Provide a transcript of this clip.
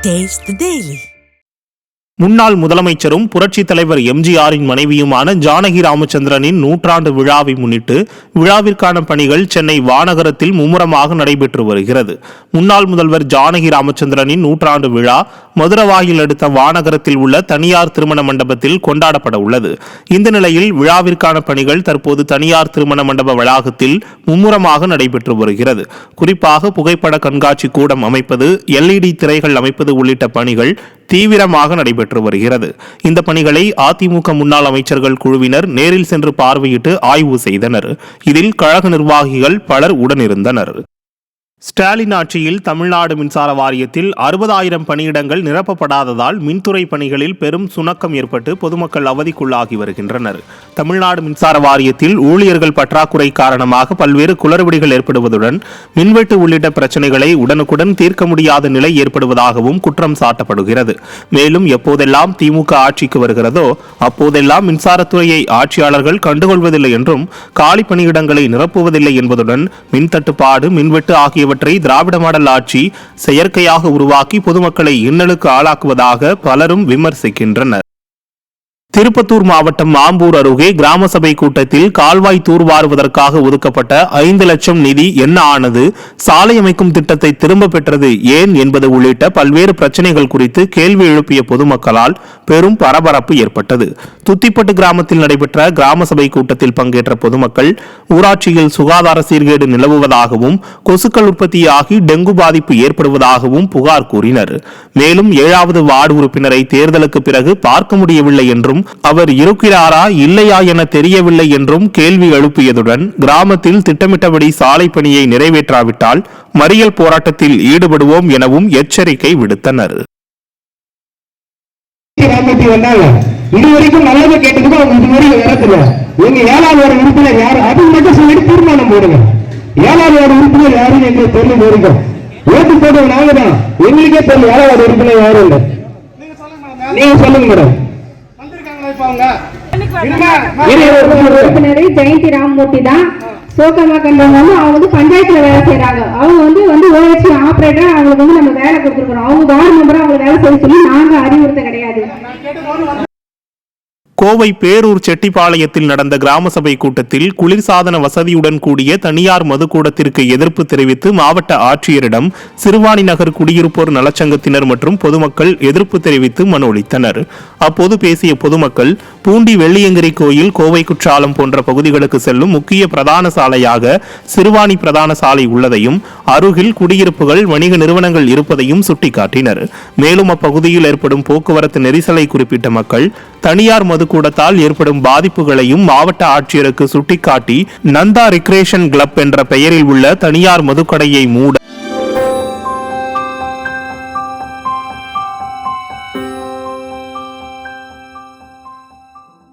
Taste the Daily. முன்னாள் முதலமைச்சரும் புரட்சித் தலைவர் எம்ஜிஆரின் மனைவியுமான ஜானகி ராமச்சந்திரனின் 100ஆண்டு விழாவை முன்னிட்டு விழாவிற்கான பணிகள் சென்னை வானகரத்தில் மும்முரமாக நடைபெற்று வருகிறது. முன்னாள் முதல்வர் ஜானகி ராமச்சந்திரனின் 100ஆண்டு விழா மதுரவாயில் அடுத்த வானகரத்தில் உள்ள தனியார் திருமண மண்டபத்தில் கொண்டாடப்பட உள்ளது. இந்த நிலையில் விழாவிற்கான பணிகள் தற்போது தனியார் திருமண மண்டப வளாகத்தில் மும்முரமாக நடைபெற்று வருகிறது. குறிப்பாக புகைப்பட கண்காட்சி கூடம் அமைப்பது, LED திரைகள் அமைப்பது உள்ளிட்ட பணிகள் தீவிரமாக நடைபெற்று வருகிறது. இந்த பணிகளை அதிமுக முன்னாள் அமைச்சர்கள் குழுவினர் நேரில் சென்று பார்வையிட்டு ஆய்வு செய்தனர். இதில் கழக நிர்வாகிகள் பலர் உடனிருந்தனர். ஸ்டாலின் ஆட்சியில் தமிழ்நாடு மின்சார வாரியத்தில் 60,000 பணியிடங்கள் நிரப்பப்படாததால் மின்துறை பணிகளில் பெரும் சுணக்கம் ஏற்பட்டு பொதுமக்கள் அவதிக்குள்ளாகி வருகின்றனர். தமிழ்நாடு மின்சார வாரியத்தில் ஊழியர்கள் பற்றாக்குறை காரணமாக பல்வேறு குளறுபடிகள் ஏற்படுவதுடன் மின்வெட்டு உள்ளிட்ட பிரச்சினைகளை உடனுக்குடன் தீர்க்க முடியாத நிலை ஏற்படுவதாகவும் குற்றம் சாட்டப்படுகிறது. மேலும் எப்போதெல்லாம் திமுக ஆட்சிக்கு வருகிறதோ அப்போதெல்லாம் மின்சாரத்துறையை ஆட்சியாளர்கள் கண்டுகொள்வதில்லை என்றும் காலி பணியிடங்களை நிரப்புவதில்லை என்பதுடன் மின் தட்டுப்பாடு, மின்வெட்டு ஆகியவற்றை திராவிட மாடல் ஆட்சி செயற்கையாக உருவாக்கி பொதுமக்களை இன்னலுக்கு ஆளாக்குவதாக பலரும் விமர்சிக்கின்றனர். திருப்பத்தூர் மாவட்டம் ஆம்பூர் அருகே கிராம சபை கூட்டத்தில் கால்வாய் தூர்வாருவதற்காக ஒதுக்கப்பட்ட 5 லட்சம் நிதி என்ன ஆனது, சாலை அமைக்கும் திட்டத்தை திரும்ப பெற்றது ஏன் என்பது உள்ளிட்ட பல்வேறு பிரச்சனைகள் குறித்து கேள்வி எழுப்பிய பொதுமக்களால் பெரும் பரபரப்பு ஏற்பட்டது. துத்திப்பட்டு கிராமத்தில் நடைபெற்ற கிராம சபை கூட்டத்தில் பங்கேற்ற பொதுமக்கள் ஊராட்சியில் சுகாதார சீர்கேடு நிலவுவதாகவும் கொசுக்கள் உற்பத்தியாகி டெங்கு பாதிப்பு ஏற்படுவதாகவும் புகார் கூறினர். மேலும் 7வது வார்டு உறுப்பினரை தேர்தலுக்கு பிறகு பார்க்க முடியவில்லை என்றும் அவர் இருக்கிறாரா இல்லையா என தெரியவில்லை என்றும் கேள்வி எழுப்பியதுடன் கிராமத்தில் திட்டமிட்டபடி சாலை பணியை நிறைவேற்றாவிட்டால் மறியல் போராட்டத்தில் ஈடுபடுவோம் எனவும் எச்சரிக்கை விடுத்தனர். இதுவரைக்கும் நல்லது கேட்டதுக்கு அவங்க இதுவரைக்கும் வரத்துல எங்க 7வது வார்டு உறுப்பினர் யாரு அது மட்டும் சொல்லிட்டு தீர்மானம் போடுங்க. 7வது வார்டு உறுப்பினர் யாருன்னு எங்களுக்கு தெரியும். வரைக்கும் ஓட்டு போடுவோம் நாங்க தான். எங்களுக்கே தெரியும் 7வது வார்டு உறுப்பினர் யாரும் இல்லை. நீங்க சொல்லுங்க மேடம். ஜெயந்தி ராமமூர்த்தி தான் சோகமா கண்டவங்க. அவங்க பஞ்சாயத்துல வேலை செய்யறாங்க. அவங்க ஓஎச்சி ஆபரேட்டர். அவங்களுக்கு நம்ம வேலை கொடுத்துருக்கோம். அவங்க வார்டு மெம்பரா அவங்க வேலை செய்ய சொல்லி நாங்க அறிவுறுத்த கிடையாது. கோவை பேரூர் செட்டிப்பாளையத்தில் நடந்த கிராம சபை கூட்டத்தில் குளிர்சாதன வசதியுடன் கூடிய தனியார் மதுக்கூடத்திற்கு எதிர்ப்பு தெரிவித்து மாவட்ட ஆட்சியரிடம் சிறுவாணி நகர் குடியிருப்போர் நலச்சங்கத்தினர் மற்றும் பொதுமக்கள் எதிர்ப்பு தெரிவித்து மனு அளித்தனர். அப்போது பேசிய பொதுமக்கள், பூண்டி வெள்ளியங்கிரி கோயில், கோவை குற்றாலம் போன்ற பகுதிகளுக்கு செல்லும் முக்கிய பிரதான சாலையாக சிறுவாணி பிரதான சாலை உள்ளதையும் அருகில் குடியிருப்புகள், வணிக நிறுவனங்கள் இருப்பதையும் சுட்டிக்காட்டினர். மேலும் அப்பகுதியில் ஏற்படும் போக்குவரத்து நெரிசலை குறிப்பிட்ட மக்கள் தனியார் மதுக்கூடத்தால் ஏற்படும் பாதிப்புகளையும் மாவட்ட ஆட்சியருக்கு சுட்டிக்காட்டி நந்தா ரிக்ரேஷன் கிளப் என்ற பெயரில் உள்ள தனியார் மதுக்கடையை மூட